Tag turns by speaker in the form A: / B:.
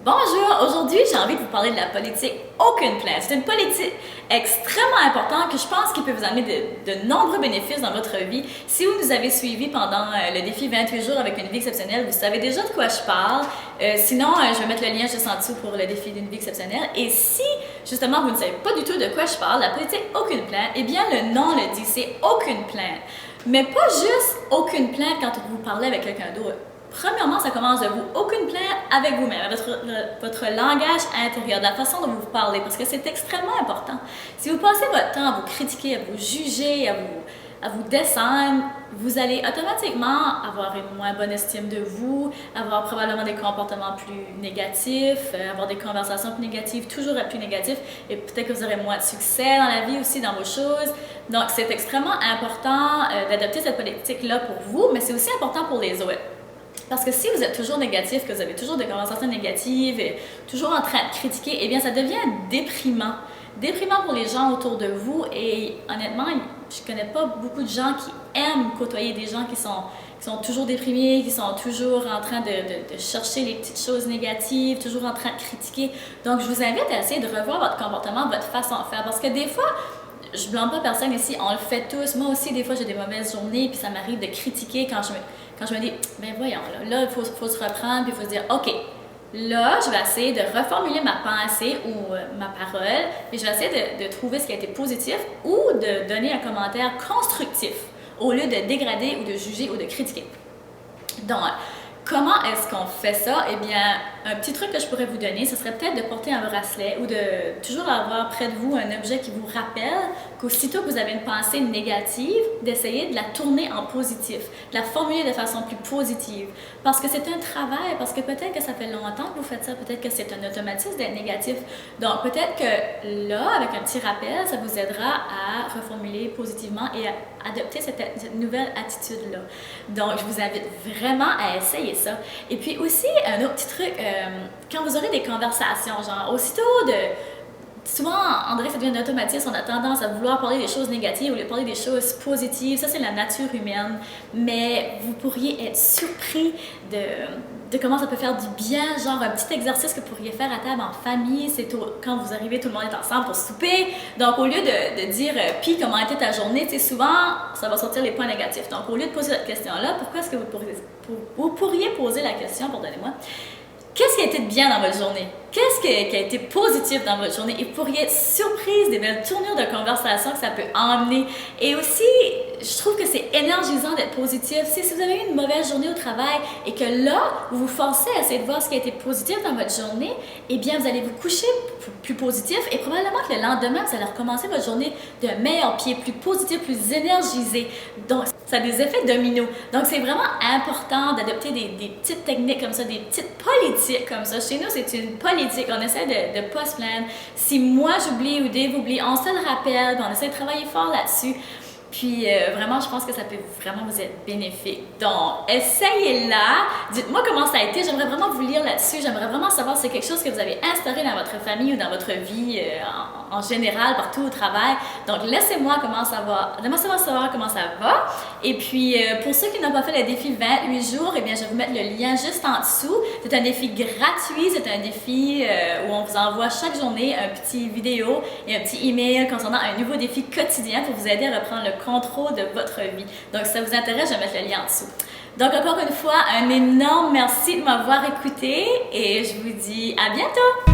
A: Bonjour, aujourd'hui j'ai envie de vous parler de la politique Aucune plainte. C'est une politique extrêmement importante que je pense qui peut vous amener de nombreux bénéfices dans votre vie. Si vous nous avez suivis pendant le défi 28 jours avec une vie exceptionnelle, vous savez déjà de quoi je parle. Sinon, je vais mettre le lien juste en dessous pour le défi d'une vie exceptionnelle. Et si justement vous ne savez pas du tout de quoi je parle, la politique Aucune plainte, eh bien le nom le dit, c'est Aucune plainte. Mais pas juste aucune plainte quand vous parlez avec quelqu'un d'autre. Premièrement, ça commence de vous. Aucune plainte avec vous-même, votre langage intérieur, de la façon dont vous parlez, parce que c'est extrêmement important. Si vous passez votre temps à vous critiquer, à vous juger, à vous descendre, vous allez automatiquement avoir une moins bonne estime de vous, avoir probablement des comportements plus négatifs, avoir des conversations plus négatives, toujours plus négatifs, et peut-être que vous aurez moins de succès dans la vie aussi, dans vos choses. Donc, c'est extrêmement important d'adopter cette politique-là pour vous, mais c'est aussi important pour les autres. Parce que si vous êtes toujours négatif, que vous avez toujours des conversations négatives et toujours en train de critiquer, eh bien ça devient déprimant. Déprimant pour les gens autour de vous et honnêtement, je connais pas beaucoup de gens qui aiment côtoyer des gens qui sont toujours déprimés, qui sont toujours en train de chercher les petites choses négatives, toujours en train de critiquer. Donc je vous invite à essayer de revoir votre comportement, votre façon de faire parce que des fois, je blâme pas personne ici, on le fait tous. Moi aussi, des fois, j'ai des mauvaises journées, puis ça m'arrive de critiquer quand je me dis, ben voyons, là il faut se reprendre, puis il faut se dire, OK, là, je vais essayer de reformuler ma pensée ou ma parole, et je vais essayer de trouver ce qui a été positif ou de donner un commentaire constructif au lieu de dégrader ou de juger ou de critiquer. Donc, comment est-ce qu'on fait ça? Eh bien, un petit truc que je pourrais vous donner, ce serait peut-être de porter un bracelet ou de toujours avoir près de vous un objet qui vous rappelle qu'aussitôt que vous avez une pensée négative, d'essayer de la tourner en positif, de la formuler de façon plus positive. Parce que c'est un travail, parce que peut-être que ça fait longtemps que vous faites ça, peut-être que c'est un automatisme d'être négatif. Donc, peut-être que là, avec un petit rappel, ça vous aidera à reformuler positivement et à adopter cette nouvelle attitude-là. Donc, je vous invite vraiment à essayer ça. Et puis aussi, un autre petit truc, quand vous aurez des conversations, genre, aussitôt souvent, André, ça devient un automatisme, on a tendance à vouloir parler des choses négatives ou de parler des choses positives, ça c'est la nature humaine, mais vous pourriez être surpris de comment ça peut faire du bien, genre un petit exercice que vous pourriez faire à table en famille, c'est quand vous arrivez, tout le monde est ensemble pour souper, donc au lieu de dire « Puis, comment était ta journée », tu sais, souvent, ça va sortir les points négatifs. Donc au lieu de poser cette question-là, pourquoi est-ce que vous pourriez poser la question, pardonnez-moi, qu'est-ce qui a été de bien dans votre journée? Qu'est-ce qui a été positif dans votre journée? Et vous pourriez être surprise des belles tournures de conversation que ça peut emmener. Et aussi, je trouve que c'est énergisant d'être positif. Si vous avez eu une mauvaise journée au travail et que là, vous vous forcez à essayer de voir ce qui a été positif dans votre journée, eh bien, vous allez vous coucher plus positif et probablement que le lendemain, vous allez recommencer votre journée d'un meilleur pied, plus positif, plus énergisé. Donc, ça a des effets dominos. Donc, c'est vraiment important d'adopter des petites techniques comme ça, des petites politiques comme ça. Chez nous, c'est une politique. On essaie de ne pas se plaindre. Si moi j'oublie ou Dave oublie, on se le rappelle, puis on essaie de travailler fort là-dessus. Puis vraiment, je pense que ça peut vraiment vous être bénéfique. Donc, essayez-la. Dites-moi comment ça a été. J'aimerais vraiment vous lire là-dessus. J'aimerais vraiment savoir si c'est quelque chose que vous avez instauré dans votre famille ou dans votre vie en général, partout au travail. Donc, laissez-moi savoir comment ça va. Et puis, pour ceux qui n'ont pas fait le défi 28 jours, eh bien, je vais vous mettre le lien juste en dessous. C'est un défi gratuit. C'est un défi où on vous envoie chaque journée un petit vidéo et un petit email concernant un nouveau défi quotidien pour vous aider à reprendre le contrôle de votre vie. Donc, si ça vous intéresse, je vais mettre le lien en dessous. Donc, encore une fois, un énorme merci de m'avoir écouté et je vous dis à bientôt!